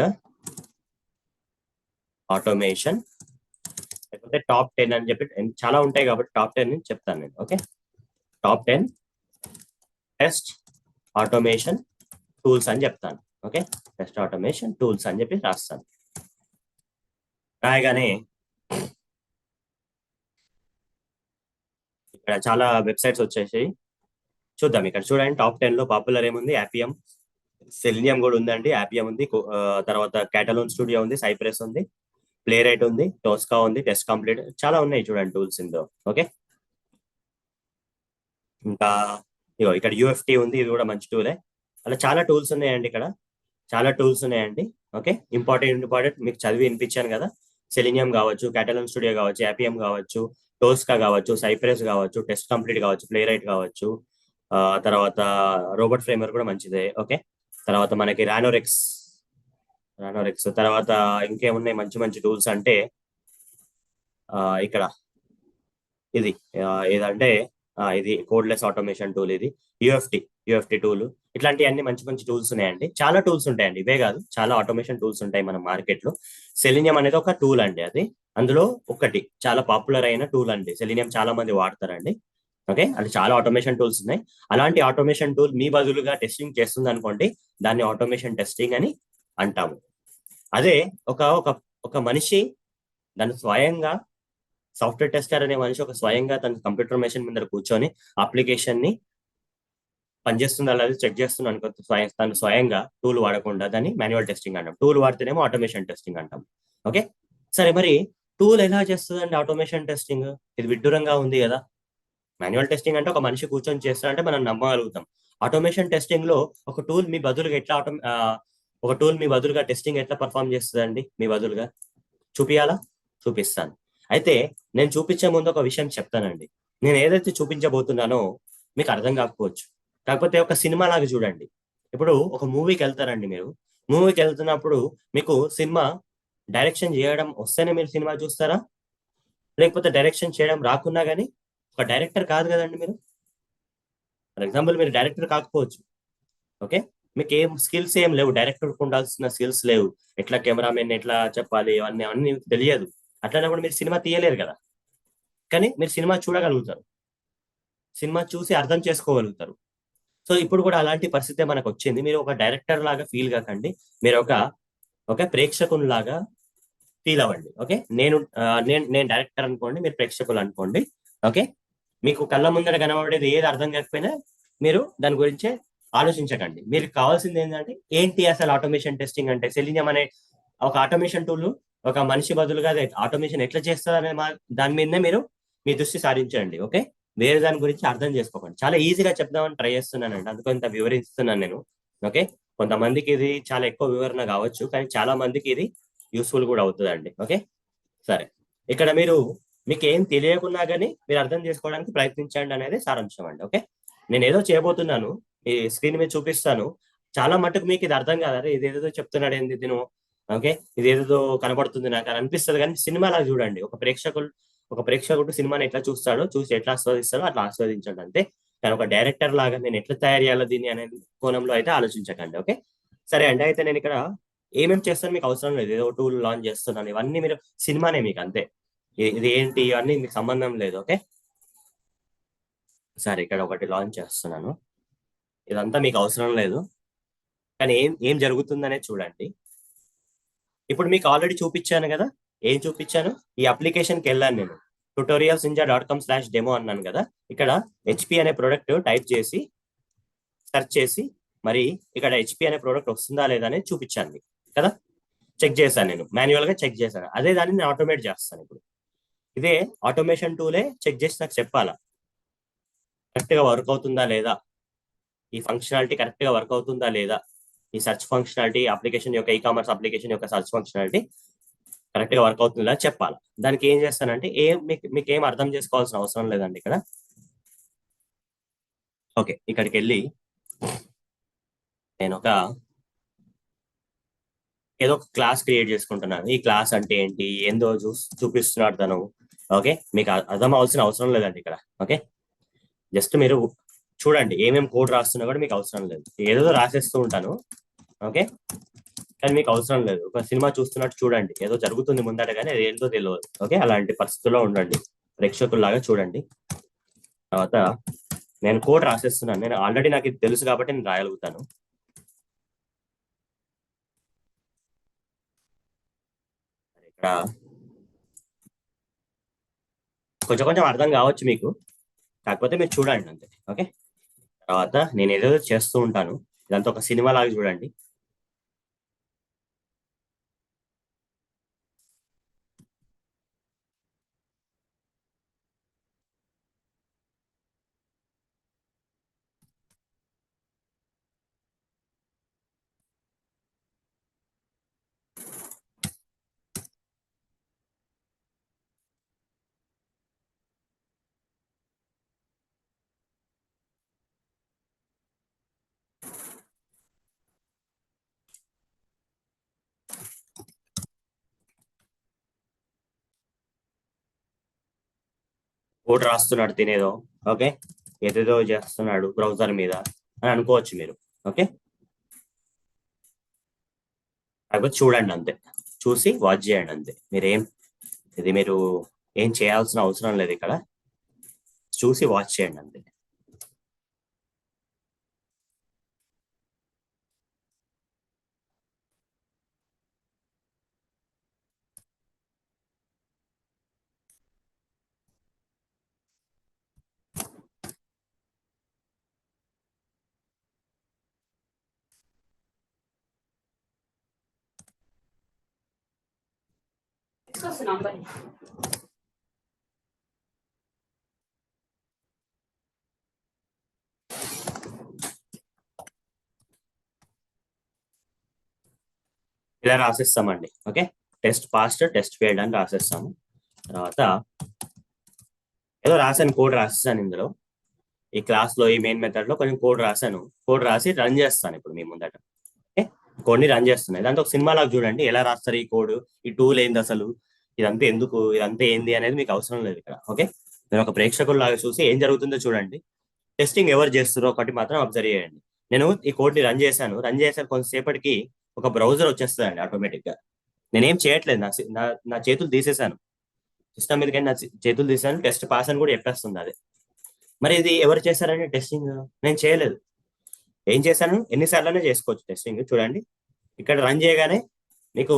ఆటోమేషన్, లేకపోతే టాప్ 10 అని చెప్పి చాలా ఉంటాయి కాబట్టి టాప్ 10 అని చెప్తాను నేను. Okay, top 10 test automation tools అని చెప్తాను. ఓకే, టెస్ట్ ఆటోమేషన్ టూల్స్ అని చెప్పి రాస్తాను. రాయగానే ఇక్కడ చాలా వెబ్సైట్స్ వచ్చేసాయి, చూద్దాం. ఇక్కడ చూడండి, టాప్ 10 లో పాపులర్ ఏముంది, యాపియం, సెలీనియం కూడా ఉందండి, యాపియం ఉంది, తర్వాత క్యాటలోన్ స్టూడియో ఉంది, సైప్రెస్ ఉంది, ప్లే రైట్ ఉంది, టోస్కా ఉంది, టెస్ట్ కంప్లీట్, చాలా ఉన్నాయి చూడండి టూల్స్ ఇందులో. ఓకే, ఇంకా ఇగో ఇక్కడ యూఎఫ్టీ ఉంది, ఇది కూడా మంచి టూలే. అలా చాలా టూల్స్ ఉన్నాయండి, ఇక్కడ చాలా టూల్స్ ఉన్నాయండి. ఓకే, ఇంపార్టెంట్ మీకు చదివి వినిపించాను కదా. సెలీనియం కావచ్చు, క్యాటలాన్ స్టూడియో కావచ్చు, యాపిఎం కావచ్చు, టోస్కా కావచ్చు, సైప్రెస్ కావచ్చు, టెస్ట్ కంప్లీట్ కావచ్చు, ప్లే రైట్ కావచ్చు, తర్వాత రోబోట్ ఫ్రేమర్ కూడా మంచిదే. ఓకే, తర్వాత మనకి రానోరెక్స్ తర్వాత ఇంకేమున్నాయి మంచి మంచి టూల్స్ అంటే ఇక్కడ ఇది ఏదంటే ఇది కోడ్లెస్ ఆటోమేషన్ టూల్, ఇది యూఎఫ్టీ టూల్. ఇట్లాంటి అన్ని మంచి మంచి టూల్స్ ఉన్నాయండి, చాలా టూల్స్ ఉంటాయండి, ఇవే కాదు చాలా ఆటోమేషన్ టూల్స్ ఉంటాయి మన మార్కెట్ లో. సెలీనియం అనేది ఒక టూల్ అండి, అది అందులో ఒకటి చాలా పాపులర్ అయిన టూల్ అండి. సెలీనియం చాలా మంది వాడతారండి. ఓకే, అది చాలా ఆటోమేషన్ టూల్స్ ఉన్నాయి. అలాంటి ఆటోమేషన్ టూల్ మీ బదులుగా టెస్టింగ్ చేస్తుంది అనుకోండి, దాన్ని ఆటోమేషన్ టెస్టింగ్ అని అంటాము. అదే ఒక ఒక ఒక మనిషి దాన్ని స్వయంగా సాఫ్ట్వేర్ టెస్టర్ అనే మనిషి ఒక స్వయంగా తన కంప్యూటర్ మెషిన్ ముందర కూర్చొని అప్లికేషన్ ని పనిచేస్తుందా లేదా చెక్ చేస్తున్నా అనుకో, తను స్వయంగా టూల్ వాడకుండా దాన్ని మాన్యువల్ టెస్టింగ్ అంటాం. టూల్ వాడితేనేమో ఆటోమేషన్ టెస్టింగ్ అంటాం. ఓకే, సరే మరి టూల్ ఎలా చేస్తుందండి ఆటోమేషన్ టెస్టింగ్? ఇది విడ్డూరంగా ఉంది కదా. మాన్యువల్ టెస్టింగ్ అంటే ఒక మనిషి కూర్చొని చేస్తారంటే మనం నమ్మగలుగుతాం. ఆటోమేషన్ టెస్టింగ్ లో ఒక టూల్ మీ బదులుగా ఎట్లా ఒక టూల్ మీ బదులుగా టెస్టింగ్ ఎట్లా పర్ఫామ్ చేస్తుందండి మీ బదులుగా? చూపియాలా? చూపిస్తాను. అయితే నేను చూపించే ముందు ఒక విషయం చెప్తానండి. నేను ఏదైతే చూపించబోతున్నానో మీకు అర్థం కాకపోవచ్చు, కాకపోతే ఒక సినిమా లాగా చూడండి. ఇప్పుడు ఒక మూవీకి వెళ్తారండి మీరు. మూవీకి వెళ్తున్నప్పుడు మీకు సినిమా డైరెక్షన్ చేయడం వస్తేనే మీరు సినిమా చూస్తారా, లేకపోతే డైరెక్షన్ చేయడం రాకున్నా గానీ ఒక డైరెక్టర్ కాదు కదండి మీరు. ఫర్ ఎగ్జాంపుల్ మీరు డైరెక్టర్ కాకపోవచ్చు. ఓకే, మీకు ఏం స్కిల్స్ ఏం లేవు, డైరెక్టర్ ఉండాల్సిన స్కిల్స్ లేవు. ఎట్లా కెమెరామెన్ ఎట్లా చెప్పాలి అవన్నీ అవన్నీ మీకు తెలియదు. అట్లనప్పుడు మీరు సినిమా తీయలేరు కదా. కానీ మీరు సినిమా చూడగలుగుతారు, సినిమా చూసి అర్థం చేసుకోగలుగుతారు. సో ఇప్పుడు కూడా అలాంటి పరిస్థితే మనకు వచ్చింది. మీరు ఒక డైరెక్టర్ లాగా ఫీల్ కాకండి, మీరు ఒక ప్రేక్షకుని లాగా ఫీల్ అవ్వండి. ఓకే, నేను నేను డైరెక్టర్ అనుకోండి, మీరు ప్రేక్షకులు అనుకోండి. ఓకే, మీకు కళ్ళ ముందర కనబడేది ఏది అర్థం కాకపోయినా మీరు దాని గురించి ఆలోచించకండి. మీరు కావాల్సింది ఏంటంటే ఏంటి అసలు ఆటోమేషన్ టెస్టింగ్ అంటే, సెలీనియం అనే ఒక ఆటోమేషన్ టూల్ ఒక మనిషి బదులుగా ఆటోమేషన్ ఎట్లా చేస్తుంది అనే దాని మీదనే మీరు మీ దృష్టి సారించండి. ఓకే, వేరే దాని గురించి అర్థం చేసుకోకండి. చాలా ఈజీగా చెప్దామని ట్రై చేస్తున్నానండి, అందుకు ఇంత వివరిస్తున్నాను నేను. ఓకే, కొంతమందికి ఇది చాలా ఎక్కువ వివరణ కావచ్చు, కానీ చాలా మందికి ఇది యూస్ఫుల్ కూడా అవుతుందండి. ఓకే, సరే. ఇక్కడ మీకు ఏం తెలియకున్నా కానీ మీరు అర్థం చేసుకోవడానికి ప్రయత్నించండి అనేది సారాంశం అండి. ఓకే, నేను ఏదో చేయబోతున్నాను, ఈ స్క్రీన్ మీద చూపిస్తాను. చాలా మటుకు మీకు ఇది అర్థం కాదు, అరే ఇదేదో చెప్తున్నాడు ఏంది తిను. ఓకే, ఇదేదో కనబడుతుంది నాకు అని అనిపిస్తుంది, కానీ సినిమా లాగా చూడండి. ఒక ప్రేక్షకుడు సినిమాని ఎట్లా చూస్తాడో, చూసి ఎట్లా ఆస్వాదిస్తాడో అట్లా ఆస్వాదించండి అంతే. కానీ ఒక డైరెక్టర్ లాగా నేను ఎట్లా తయారు చేయాలో దీన్ని అనే కోణంలో అయితే ఆలోచించకండి. ఓకే, సరే అండి. అయితే నేను ఇక్కడ ఏమేమి చేస్తాను మీకు అవసరం లేదు, ఏదో టూల్ లాంచ్ చేస్తున్నాను, ఇవన్నీ మీరు సినిమానే మీకు అంతే. ఇది ఏంటి ఇవన్నీ మీకు సంబంధం లేదు. ఓకే, సరే ఇక్కడ ఒకటి లాంచ్ చేస్తున్నాను. ఇదంతా మీకు అవసరం లేదు, కానీ ఏం ఏం జరుగుతుందనే చూడండి. ఇప్పుడు మీకు ఆల్రెడీ చూపించాను కదా. ఏం చూపించాను? ఈ అప్లికేషన్కి వెళ్ళాను నేను, tutorialsinja.com/demo అన్నాను కదా. ఇక్కడ హెచ్పి అనే ప్రోడక్ట్ టైప్ చేసి సెర్చ్ చేసి మరి ఇక్కడ హెచ్పి అనే ప్రోడక్ట్ వస్తుందా లేదా అనేది చూపించాను మీకు కదా. చెక్ చేశాను, నేను మాన్యువల్ గా చెక్ చేశాను. అదే దాన్ని నేను ఆటోమేట్ చేస్తాను ఇప్పుడు. ఇదే ఆటోమేషన్ టూలే చెక్ చేసి నాకు చెప్పాలా కరెక్ట్ గా వర్క్ అవుతుందా లేదా, ఈ ఫంక్షనాలిటీ కరెక్ట్ గా వర్క్ అవుతుందా లేదా, ఈ సెర్చ్ ఫంక్షనాలిటీ అప్లికేషన్ యొక్క కామర్స్ అప్లికేషన్ యొక్క సెర్చ్ ఫంక్షనాలిటీ కరెక్ట్ గా వర్క్ అవుతుందా చెప్పాలి. దానికి ఏం చేస్తానంటే మీకు ఏం అర్థం చేసుకోవాల్సిన అవసరం లేదండి ఇక్కడ. ఓకే, ఇక్కడికి వెళ్ళి నేను ఏదో ఒక క్లాస్ క్రియేట్ చేసుకుంటున్నాను. ఈ క్లాస్ అంటే ఏంటి ఏందో చూపిస్తున్నాడు తను. ఓకే, మీకు అర్థం అవ్వాల్సిన అవసరం లేదండి ఇక్కడ. ఓకే, జస్ట్ మీరు చూడండి, ఏమేమి కోడ్ రాస్తున్నా కూడా మీకు అవసరం లేదు, ఏదో రాసేస్తూ ఉంటాను. ఓకే, కానీ మీకు అవసరం లేదు. ఒక సినిమా చూస్తున్నట్టు చూడండి, ఏదో జరుగుతుంది ముందట కానీ అది ఏంటో తెలియదు. ఓకే, అలాంటి పరిస్థితుల్లో ఉండండి, ప్రేక్షకుల్లాగా చూడండి. తర్వాత నేను కోడ్ రాసేస్తున్నాను, నేను ఆల్రెడీ నాకు ఇది తెలుసు కాబట్టి నేను రాయగలుగుతాను. ఇక్కడ కొంచెం కొంచెం అర్థం కావచ్చు మీకు, కాకపోతే మీరు చూడండి అంతే. ఓకే, తర్వాత నేను ఏదో చేస్తూ ఉంటాను, ఇదంతా ఒక సినిమా లాగా చూడండి. కోడ్ రాస్తున్నాడు తినేదో. ఓకే, ఏదేదో చేస్తున్నాడు బ్రౌజర్ మీద అని అనుకోవచ్చు మీరు. ఓకే, కాకపోతే చూడండి అంతే, చూసి వాచ్ చేయండి అంతే. మీరు ఏం చేయాల్సిన అవసరం లేదు ఇక్కడ, చూసి వాచ్ చేయండి అంతే. ఇలా రాసిస్తామండి. Okay, test passed test failed అని రాసేస్తాము. తర్వాత ఏదో రాసాను, కోడ్ రాసేసాను ఇందులో. ఈ క్లాస్ లో ఈ మెయిన్ మెథడ్ లో కొంచెం కోడ్ రాశాను. కోడ్ రాసి రన్ చేస్తాను ఇప్పుడు మీ ముందట. ఓకే, కోడ్ ని రన్ చేస్తున్నాయి. దాంతో ఒక సినిమా లాగా చూడండి ఎలా రాస్తారు ఈ కోడ్, ఈ టూల్ ఏంది అసలు, ఇదంతా ఎందుకు, ఇదంతా ఏంది అనేది మీకు అవసరం లేదు ఇక్కడ. ఓకే, నేను ఒక ప్రేక్షకులు లాగా చూసి ఏం జరుగుతుందో చూడండి. టెస్టింగ్ ఎవరు చేస్తారో ఒకటి మాత్రం అబ్జర్వ్ చేయండి. నేను ఈ కోడ్ ని రన్ చేశాను. కొంతసేపటికి ఒక బ్రౌజర్ వచ్చేస్తుందండి ఆటోమేటిక్ గా. నేనేం చేయట్లేదు, నా చేతులు తీసేశాను సిస్టమ్ మీదకి, నా చేతులు తీసాను. టెస్ట్ పాస్ అని కూడా చెప్పేస్తుంది అది. మరి ఇది ఎవరు చేశారండి టెస్టింగ్? నేను చేయలేదు. ఏం చేశాను, ఎన్నిసార్లనే చేసుకోవచ్చు టెస్టింగ్. చూడండి, ఇక్కడ రన్ చేయగానే మీకు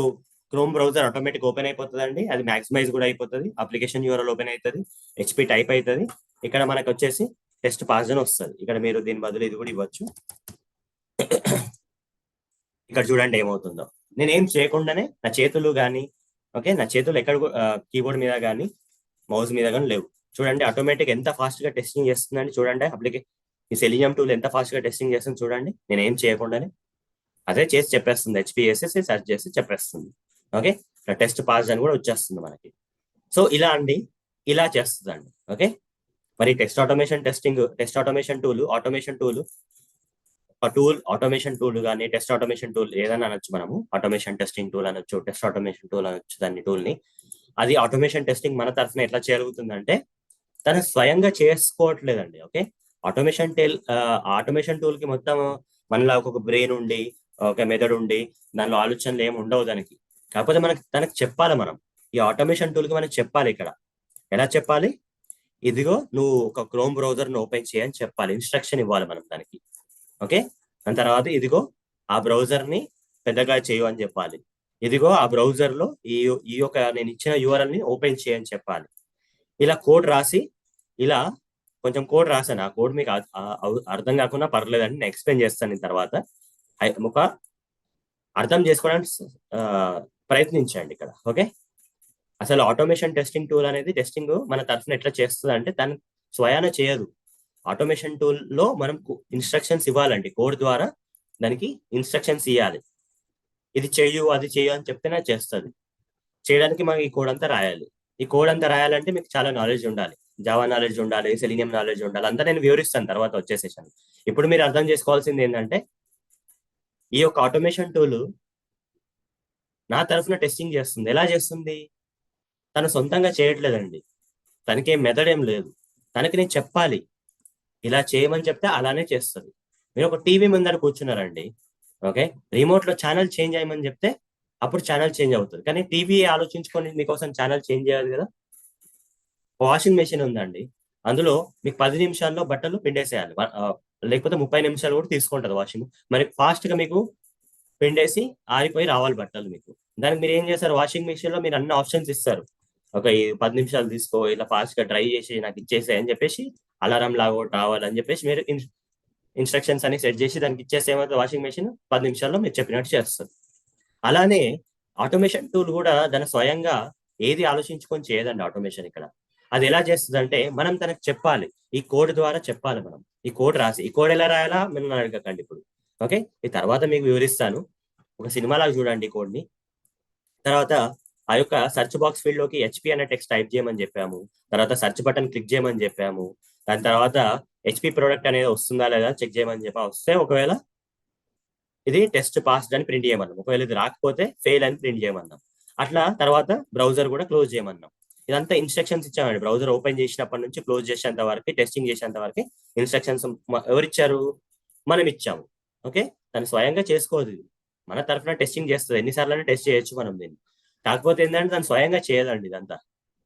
క్రోమ్ బ్రౌజర్ ఆటోమేటిక్ ఓపెన్ అయిపోతుందండి. అది మాక్సిమైజ్ కూడా అయిపోతుంది. అప్లికేషన్ యూఆర్ఎల్ ఓపెన్ అవుతుంది, హెచ్పి టైప్ అవుతుంది. ఇక్కడ మనకు వచ్చేసి టెస్ట్ పాస్ అని వస్తుంది. ఇక్కడ మీరు దీని బదులు ఇది కూడా ఇవ్వచ్చు. ఇక్కడ చూడండి ఏమవుతుందో. నేనేం చేయకుండానే నా చేతులు కానీ, ఓకే, నా చేతులు ఎక్కడ కీబోర్డ్ మీద కానీ మౌస్ మీద కానీ లేవు. చూడండి ఆటోమేటిక్ ఎంత ఫాస్ట్ గా టెస్టింగ్ చేస్తుందండి. చూడండి అప్లికేషన్, ఈ సెలినియం టూల్ ఎంత ఫాస్ట్ గా టెస్టింగ్ చేస్తుంది చూడండి. నేను ఏం చేయకుండానే అదే చేసి చెప్పేస్తుంది. హెచ్పిఎస్ఎస్ సెర్చ్ చేసి చెప్పేస్తుంది. ఓకే, టెస్ట్ పాస్ అని కూడా వచ్చేస్తుంది మనకి. సో ఇలా అండి, ఇలా చేస్తుందండి. ఓకే, మరి test automation tool automation tool కానీ టెస్ట్ ఆటోమేషన్ టూల్ ఏదైనా అనొచ్చు మనము. ఆటోమేషన్ టెస్టింగ్ టూల్ అనొచ్చు, టెస్ట్ ఆటోమేషన్ టూల్ అనొచ్చు దాన్ని, టూల్ ని. అది ఆటోమేషన్ టెస్టింగ్ మన తరఫున ఎట్లా చేయగలుగుతుందంటే తను స్వయంగా చేసుకోవట్లేదండి. ఓకే, ఆటోమేషన్ టూల్ కి మొత్తం మనలా ఒక బ్రెయిన్ ఉండి, ఒక మెథడ్ ఉండి, దానిలో ఆలోచనలు ఏమి ఉండవు దానికి. కాకపోతే తనకి చెప్పాలి మనం. ఈ ఆటోమేషన్ టూల్ కి మనకి చెప్పాలి. ఇక్కడ ఎలా చెప్పాలి, ఇదిగో నువ్వు ఒక క్రోమ్ బ్రౌజర్ ను ఓపెన్ చేయని చెప్పాలి, ఇన్స్ట్రక్షన్ ఇవ్వాలి మనం దానికి. ఓకే, దాని తర్వాత ఇదిగో ఆ బ్రౌజర్ ని పెద్దగా చేయు అని చెప్పాలి. ఇదిగో ఆ బ్రౌజర్ లో ఈ యొక్క నేను ఇచ్చిన యూఆర్ఎల్ ని ఓపెన్ చేయని చెప్పాలి. ఇలా కోడ్ రాసి, ఇలా కొంచెం కోడ్ రాశాను. ఆ కోడ్ మీకు అర్థం కాకుండా పర్లేదండి, నేను ఎక్స్ప్లెయిన్ చేస్తాను తర్వాత. ఒక అర్థం చేసుకోవడానికి ప్రయత్నించండి ఇక్కడ. ఓకే, అసలు ఆటోమేషన్ టెస్టింగ్ టూల్ అనేది టెస్టింగ్ మన తరఫున ఎట్లా చేస్తుంది అంటే తను స్వయాన చేయదు. ఆటోమేషన్ టూల్ లో మనం ఇన్స్ట్రక్షన్స్ ఇవ్వాలండి. కోడ్ ద్వారా దానికి ఇన్స్ట్రక్షన్స్ ఇవ్వాలి. ఇది చెయ్యు, అది చెయ్యు అని చెప్తేనే చేస్తుంది. చేయడానికి మనం ఈ కోడ్ అంతా రాయాలి. ఈ కోడ్ అంతా రాయాలంటే మీకు చాలా నాలెడ్జ్ ఉండాలి. జావా నాలెడ్జ్ ఉండాలి, సెలీనియం నాలెడ్జ్ ఉండాలి. అంతా నేను వివరిస్తాను తర్వాత వచ్చే సెషన్. ఇప్పుడు మీరు అర్థం చేసుకోవాల్సింది ఏంటంటే ఈ యొక్క ఆటోమేషన్ టూల్ నా తరఫున టెస్టింగ్ చేస్తుంది. ఎలా చేస్తుంది? తను సొంతంగా చేయట్లేదండి. తనకేం మెథడ్ ఏం లేదు. తనకి నేను చెప్పాలి, ఇలా చేయమని చెప్తే అలానే చేస్తుంది. మీరు ఒక టీవీ ముందర కూర్చున్నారండి. ఓకే, రిమోట్ లో ఛానల్ చేంజ్ చేయమని చెప్తే అప్పుడు ఛానల్ చేంజ్ అవుతుంది. కానీ టీవీ ఆలోచించుకొని మీకోసం ఛానల్ చేంజ్ చేయాలి కదా. వాషింగ్ మెషిన్ ఉందండి, అందులో మీకు 10 నిమిషాల్లో బట్టలు పిండేసేయాలి. లేకపోతే 30 నిమిషాలు కూడా తీసుకుంటది వాషింగ్. మరి ఫాస్ట్ గా మీకు పిండేసి ఆరిపోయి రావాలి బట్టలు మీకు. దానికి మీరు ఏం చేస్తారు, వాషింగ్ మెషిన్ లో మీరు అన్ని ఆప్షన్స్ ఇస్తారు. ఒక 10 నిమిషాలు తీసుకో, ఇలా ఫాస్ట్ గా డ్రై చేసి నాకు ఇచ్చేసే అని చెప్పేసి, అలారం లాగా ఒకటి రావాలని చెప్పేసి మీరు ఇన్స్ట్రక్షన్స్ అని సెట్ చేసి దానికి ఇచ్చేస్తే ఏమవుతుంది, వాషింగ్ మెషిన్ 10 నిమిషాల్లో మీరు చెప్పినట్టు చేస్తుంది. అలానే ఆటోమేషన్ టూల్ కూడా దాని స్వయంగా ఏది ఆలోచించుకొని చేయదండి ఆటోమేషన్. ఇక్కడ అది ఎలా చేస్తుంది అంటే మనం తనకు చెప్పాలి, ఈ కోడ్ ద్వారా చెప్పాలి. మనం ఈ కోడ్ రాసి, ఈ కోడ్ ఎలా రాయాలా మనం అడగకండి ఇప్పుడు. ఓకే, ఈ తర్వాత మీకు వివరిస్తాను. ఒక సినిమా లాగా చూడండి కోడ్ ని. తర్వాత ఆ యొక్క సెర్చ్ బాక్స్ ఫీల్డ్ లోకి హెచ్పి అనే టెక్స్ట్ టైప్ చేయమని చెప్పాము. తర్వాత సెర్చ్ బటన్ క్లిక్ చేయమని చెప్పాము. దాని తర్వాత హెచ్పి ప్రోడక్ట్ అనేది వస్తుందా లేదా చెక్ చేయమని చెప్పా. వస్తే ఒకవేళ ఇది టెస్ట్ పాస్డ్ అని ప్రింట్ చేయమన్నాం. ఒకవేళ ఇది రాకపోతే ఫెయిల్ అని ప్రింట్ చేయమన్నాం. అట్లా తర్వాత బ్రౌజర్ కూడా క్లోజ్ చేయమన్నాం. ఇదంతా ఇన్స్ట్రక్షన్స్ ఇచ్చామండి. బ్రౌజర్ ఓపెన్ చేసినప్పటి నుంచి క్లోజ్ చేసేంత వరకు, టెస్టింగ్ చేసేంత వరకు ఇన్స్ట్రక్షన్స్ ఎవరిచ్చారు? మనం ఇచ్చాము. ఓకే, తను స్వయంగా చేసుకోదు, మన తరఫున టెస్టింగ్ చేస్తుంది. ఎన్నిసార్లు టెస్ట్ చేయొచ్చు మనం దీన్ని. కాకపోతే ఏంటంటే తను స్వయంగా చేయదండి ఇదంతా.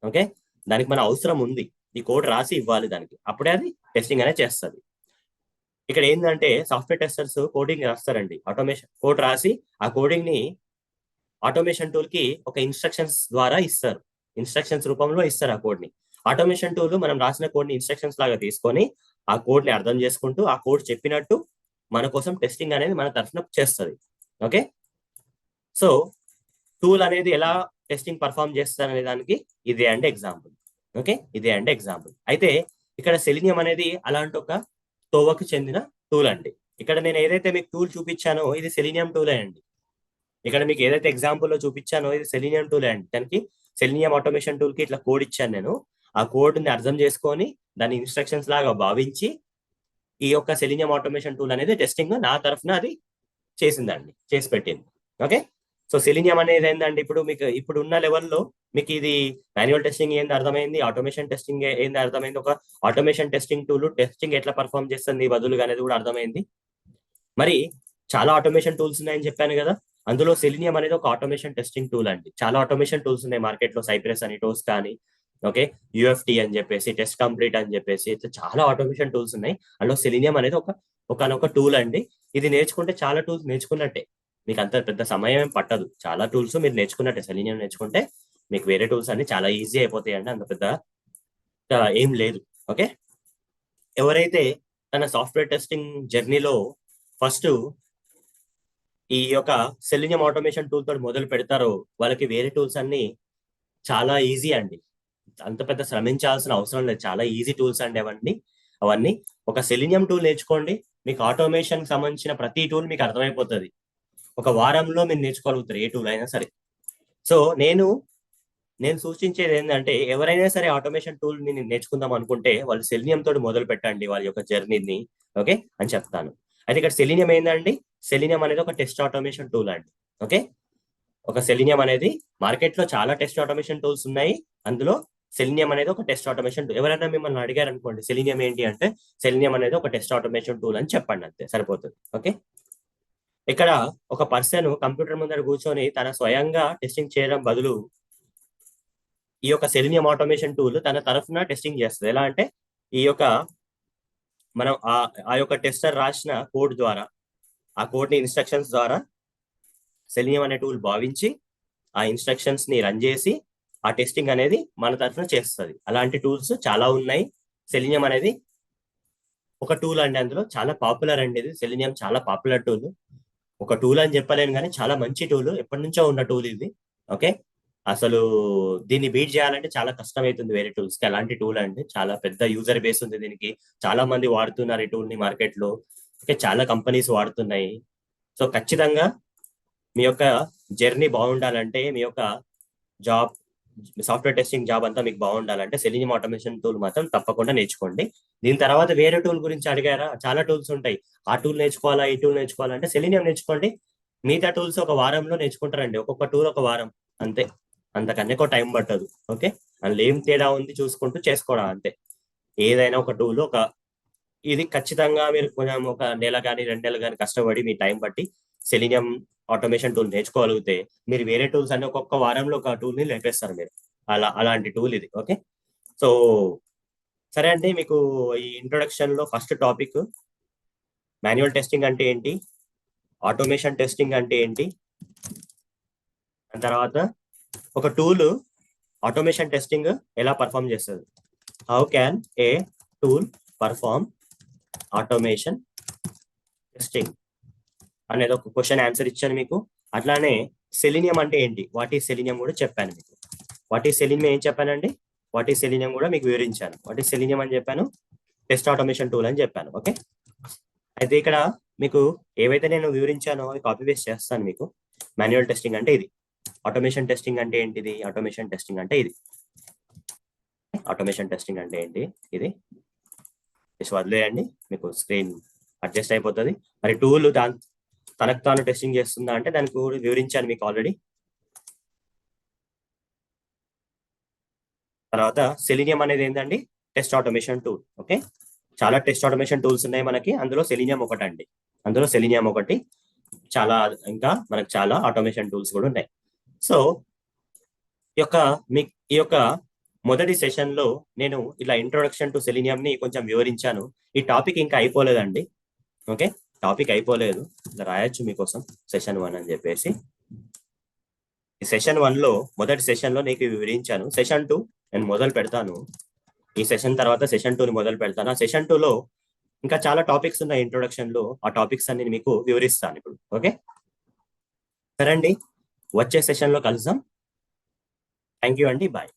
ఓకే, దానికి మన అవసరం ఉంది. ఈ కోడ్ రాసి ఇవ్వాలి దానికి, అప్పుడే అది టెస్టింగ్ అనేది చేస్తుంది. ఇక్కడ ఏంటంటే సాఫ్ట్వేర్ టెస్టర్స్ కోడింగ్ రాస్తారండి. ఆటోమేషన్ కోడ్ రాసి ఆ కోడింగ్ ని ఆటోమేషన్ టూల్ కి ఒక ఇన్స్ట్రక్షన్స్ ద్వారా ఇస్తారు. ఇన్స్ట్రక్షన్స్ రూపంలో ఇస్తారు ఆ కోడ్ ని. ఆటోమేషన్ టూల్ మనం రాసిన కోడ్ ని ఇన్స్ట్రక్షన్స్ లాగా తీసుకొని ఆ కోడ్ ని అర్థం చేసుకుంటూ ఆ కోడ్ చెప్పినట్టు మన కోసం టెస్టింగ్ అనేది మన తరఫున చేస్తుంది. ఓకే, సో టూల్ అనేది ఎలా టెస్టింగ్ పర్ఫామ్ చేస్తాను అనే దానికి ఇదే అండి ఎగ్జాంపుల్. ఓకే, ఇదే అండి ఎగ్జాంపుల్. అయితే ఇక్కడ సెలీనియం అనేది అలాంటి ఒక తోవకు చెందిన టూల్ అండి. ఇక్కడ నేను ఏదైతే మీకు టూల్ చూపించానో ఇది సెలీనియం టూలే అండి. ఇక్కడ మీకు ఏదైతే ఎగ్జాంపుల్ లో చూపించానో ఇది సెలీనియం టూలే అండి. దానికి సెలీనియం ఆటోమేషన్ టూల్ కి ఇట్లా కోడ్ ఇచ్చాను నేను. ఆ కోడ్ ని అర్థం చేసుకొని దాని ఇన్స్ట్రక్షన్స్ లాగా భావించి ఈ యొక్క సెలీనియం ఆటోమేషన్ టూల్ అనేది టెస్టింగ్ నా తరఫున అది చేసిందండి, చేసి పెట్టింది. ఓకే, సో సెలీనియం అనేది ఏంటంటే ఇప్పుడు మీకు ఇప్పుడు ఉన్న లెవెల్లో మీకు ఇది మాన్యువల్ టెస్టింగ్ ఏంది అర్థమైంది, ఆటోమేషన్ టెస్టింగ్ ఏంది అర్థమైంది, ఒక ఆటోమేషన్ టెస్టింగ్ టూల్ టెస్టింగ్ ఎట్లా పర్ఫామ్ చేస్తుంది బదులుగా అనేది కూడా అర్థమైంది. మరి చాలా ఆటోమేషన్ టూల్స్ ఉన్నాయని చెప్పాను కదా, అందులో సెలీనియం అనేది ఒక ఆటోమేషన్ టెస్టింగ్ టూల్ అండి. చాలా ఆటోమేషన్ టూల్స్ ఉన్నాయి మార్కెట్ లో, సైప్రెస్ అని, టోస్ కానీ, ఓకే, యుఎఫ్టి అని చెప్పేసి, టెస్ట్ కంప్లీట్ అని చెప్పేసి ఇట్లా చాలా ఆటోమేషన్ టూల్స్ ఉన్నాయి. అందులో సెలీనియం అనేది ఒకనొక టూల్ అండి. ఇది నేర్చుకుంటే చాలా టూల్స్ నేర్చుకున్నట్టే, మీకు అంత పెద్ద సమయం ఏం పట్టదు. చాలా టూల్స్ మీరు నేర్చుకున్నట్టే, సెలీనియం నేర్చుకుంటే మీకు వేరే టూల్స్ అన్ని చాలా ఈజీ అయిపోతాయి అండి, అంత పెద్ద ఏం లేదు. ఓకే, ఎవరైతే తన సాఫ్ట్వేర్ టెస్టింగ్ జర్నీలో ఫస్ట్ ఈ యొక్క సెలీనియం ఆటోమేషన్ టూల్ తోటి మొదలు పెడతారో వాళ్ళకి వేరే టూల్స్ అన్ని చాలా ఈజీ అండి. అంత పెద్ద శ్రమించాల్సిన అవసరం లేదు, చాలా ఈజీ టూల్స్ అండి అవన్నీ. ఒక సెలీనియం టూల్ నేర్చుకోండి, మీకు ఆటోమేషన్ సంబంధించిన ప్రతి టూల్ మీకు అర్థమైపోతుంది. ఒక వారంలో మీరు నేర్చుకోగలుగుతారు ఏ టూల్ అయినా సరే. సో నేను సూచించేది ఏంటంటే ఎవరైనా సరే ఆటోమేషన్ టూల్ ని నేర్చుకుందాం అనుకుంటే వాళ్ళు సెలీనియం తోటి మొదలు పెట్టండి వాళ్ళ యొక్క జర్నీని, ఓకే అని చెప్తాను. అయితే ఇక్కడ సెలీనియం ఏంటండి, సెలీనియం అనేది ఒక టెస్ట్ ఆటోమేషన్ టూల్ అండి. ఓకే, ఒక సెలీనియం అనేది మార్కెట్ లో చాలా టెస్ట్ ఆటోమేషన్ టూల్స్ ఉన్నాయి, అందులో సెలీనియం అనేది ఒక టెస్ట్ ఆటోమేషన్ టూల్. ఎవరైనా మిమ్మల్ని అడిగారు అనుకోండి సెలీనియం ఏంటి అంటే, సెలీనియం అనేది ఒక టెస్ట్ ఆటోమేషన్ టూల్ అని చెప్పండి, అంతే సరిపోతుంది. ఓకే, ఇక్కడ ఒక పర్సన్ కంప్యూటర్ ముందర కూర్చొని తన స్వయంగా టెస్టింగ్ చేయడం బదులు ఈ యొక్క సెలీనియం ఆటోమేషన్ టూల్ తన తరఫున టెస్టింగ్ చేస్తుంది. ఎలా అంటే ఈ యొక్క మనం ఆ యొక్క టెస్టర్ రాసిన కోడ్ ద్వారా, ఆ కోడ్ ని ఇన్స్ట్రక్షన్స్ ద్వారా సెలీనియం అనే టూల్ భావించి ఆ ఇన్స్ట్రక్షన్స్ ని రన్ చేసి ఆ టెస్టింగ్ అనేది మన తరఫున చేస్తుంది. అలాంటి టూల్స్ చాలా ఉన్నాయి. సెలీనియం అనేది ఒక టూల్ అండి, అందులో చాలా పాపులర్ అండి. ఇది సెలీనియం చాలా పాపులర్ టూల్. ఒక టూల్ అని చెప్పలేను కానీ చాలా మంచి టూల్, ఎప్పటి నుంచో ఉన్న టూల్ ఇది. ఓకే, అసలు దీన్ని బీట్ చేయాలంటే చాలా కష్టం అవుతుంది వేరే టూల్స్ కి. అలాంటి టూల్ అండి, చాలా పెద్ద యూజర్ బేస్ ఉంది దీనికి, చాలా మంది వాడుతున్నారు ఈ టూల్ ని మార్కెట్ లో. ఓకే, చాలా కంపెనీస్ వాడుతున్నాయి. సో ఖచ్చితంగా మీ యొక్క జర్నీ బాగుండాలంటే, మీ యొక్క జాబ్ సాఫ్ట్వేర్ టెస్టింగ్ జాబ్ అంతా మీకు బాగుండాలంటే సెలీనియం ఆటోమేషన్ టూల్ మాత్రం తప్పకుండా నేర్చుకోండి. దీని తర్వాత వేరే టూల్ గురించి అడిగారా, చాలా టూల్స్ ఉంటాయి. ఆ టూల్ నేర్చుకోవాలా, ఈ టూల్ నేర్చుకోవాలంటే సెలీనియం నేర్చుకోండి. మిగతా టూల్స్ ఒక వారంలో నేర్చుకుంటారండి, ఒక్కొక్క టూల్ ఒక వారం అంతే, అంతకన్నా ఎక్కువ టైం పట్టదు. ఓకే, అందులో ఏం తేడా ఉంది చూసుకుంటూ చేసుకోవడం అంతే. ఏదైనా ఒక టూల్ ఇది ఖచ్చితంగా మీరు కొంచెం ఒక నెల కానీ 2 నెలలు కానీ కష్టపడి మీ టైం బట్టి సెలీనియం ఆటోమేషన్ టూల్ నేర్చుకోగలిగితే మీరు వేరే టూల్స్ అన్ని ఒక్కొక్క వారంలో ఒక టూల్ ని లేపేస్తారు మీరు. అలాంటి టూల్ ఇది. ఓకే, సో సరే అండి, మీకు ఈ ఇంట్రొడక్షన్ లో ఫస్ట్ టాపిక్ మాన్యువల్ టెస్టింగ్ అంటే ఏంటి, ఆటోమేషన్ టెస్టింగ్ అంటే ఏంటి, దాని తర్వాత ఒక టూల్ ఆటోమేషన్ టెస్టింగ్ ఎలా పర్ఫామ్ చేస్తుంది, how can A tool perform automation testing అనేది ఒక క్వశ్చన్ ఆన్సర్ ఇచ్చాను మీకు. అట్లానే సెలీనియం అంటే ఏంటి, వాట్ ఈస్ సెలీనియం కూడా చెప్పాను మీకు. వాట్ ఈస్ సెలీనియం ఏం చెప్పానండి, వాట్ ఈస్ సెలీనియం కూడా మీకు వివరించాను. వాట్ ఈస్ సెలీనియం అని చెప్పాను, టెస్ట్ ఆటోమేషన్ టూల్ అని చెప్పాను. ఓకే, అయితే ఇక్కడ మీకు ఏవైతే నేను వివరించానో అవి కాపీ పేస్ట్ చేస్తాను మీకు. మాన్యువల్ టెస్టింగ్ అంటే ఇది, ఆటోమేషన్ టెస్టింగ్ అంటే ఏంటిది, ఆటోమేషన్ టెస్టింగ్ అంటే ఇది, ఆటోమేషన్ టెస్టింగ్ అంటే ఏంటి ఇది వదిలేయండి, మీకు స్క్రీన్ అడ్జస్ట్ అయిపోతుంది. మరి టూల్ తనకు తాను టెస్టింగ్ చేస్తుందా అంటే దానికి వివరించాను మీకు ఆల్రెడీ. తర్వాత సెలీనియం అనేది ఏంటండి, టెస్ట్ ఆటోమేషన్ టూల్. ఓకే, చాలా టెస్ట్ ఆటోమేషన్ టూల్స్ ఉన్నాయి మనకి, అందులో సెలీనియం ఒకటి అండి. అందులో సెలీనియం ఒకటి, చాలా ఇంకా మనకు చాలా ఆటోమేషన్ టూల్స్ కూడా ఉన్నాయి. సో ఈ యొక్క మొదటి సెషన్ లో నేను ఇలా ఇంట్రొడక్షన్ టు సెలీనియం ని కొంచెం వివరించాను. ఈ టాపిక్ ఇంకా అయిపోలేదండి. ఓకే, టాపిక్ అయిపోలేదు, రాయొచ్చు మీకోసం సెషన్ 1 అని చెప్పేసి. ఈ సెషన్ 1 లో మొదటి సెషన్ లో నీకు వివరించాను. సెషన్ 2 నేను మొదలు పెడతాను. ఈ సెషన్ తర్వాత సెషన్ 2 ని మొదలు పెడతాను. ఆ సెషన్ 2 లో ఇంకా చాలా టాపిక్స్ ఉన్నాయి ఇంట్రొడక్షన్ లో, ఆ టాపిక్స్ అన్ని మీకు వివరిస్తాను ఇప్పుడు. ఓకే, సరే అండి, వచ్చే సెషన్ లో కలుద్దాం. థ్యాంక్ యూ అండి. బాయ్.